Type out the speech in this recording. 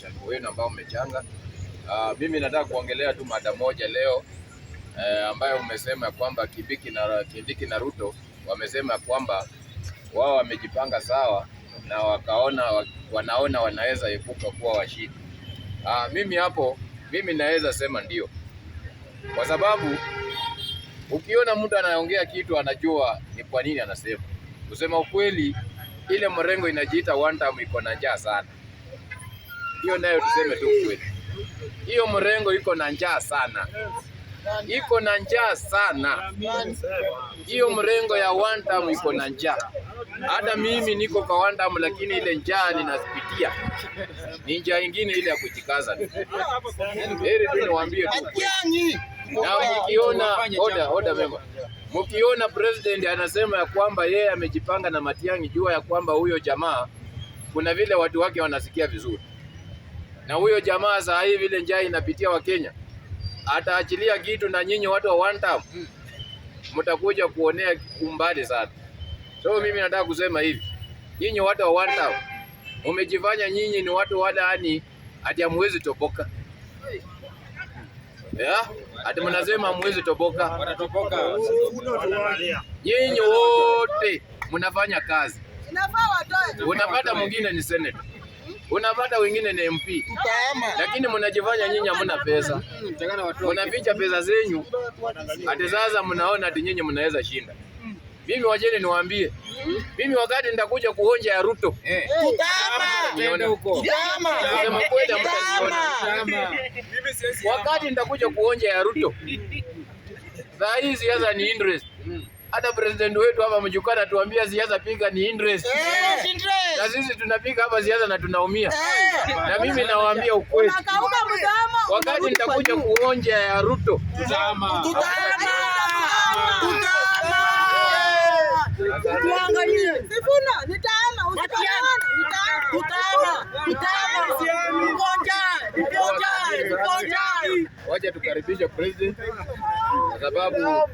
mchango wenu ambao mmechanga. Mimi nataka kuongelea tu mada moja leo ambayo umesema kwamba Kindiki na Ruto wamesema kwamba wao wamejipanga sawa na wanaona wanaweza epuka kuwa washindi. Mimi naweza sema ndio, kwa sababu ukiona mtu anaongea kitu anajua ni kwa nini anasema. Kusema ukweli, ile mrengo inajiita one time iko na njaa sana. Hiyo nayo tuseme tu ukweli, hiyo mrengo iko na njaa sana, iko na njaa sana. Hiyo mrengo ya one time iko na njaa. Hata mimi niko kwa one time, lakini ile njaa ninazipitia ni njaa ingine ile ya kujikaza. Heri tu niwaambie tu na mkiona president anasema ya kwamba yeye amejipanga na Matiang'i, jua ya kwamba huyo jamaa kuna vile watu wake wanasikia vizuri, na huyo jamaa saa hii vile njaa inapitia wa Kenya ataachilia kitu, na nyinyi watu wa one time mtakuja kuonea umbali sana. So mimi nataka kusema hivi, nyinyi watu wa one time umejifanya nyinyi ni watu wala ati hamwezi toboka. Ati mnasema hamwezi toboka. Wanatoboka. Nyinyi wote mnafanya kazi. Unapata mwingine ni senator, unapata wengine ni MP, lakini mnajifanya nyinyi hamna pesa. Mnaficha pesa zenyu, ati sasa mnaona ati nyinyi mnaweza shinda. Mimi wajeni niwaambie, mimi wakati nitakuja kuonja ya Ruto, wakati nitakuja kuonja ya Ruto, saa hii siasa ni interest. Hata president wetu hapa Mjukana tuambia siasa piga ni interest. Na sisi tunapiga hapa siasa na tunaumia. Na mimi nawaambia ukweli, wakati nitakuja kuonja ya Ruto, wacha tukaribisha president kwa sababu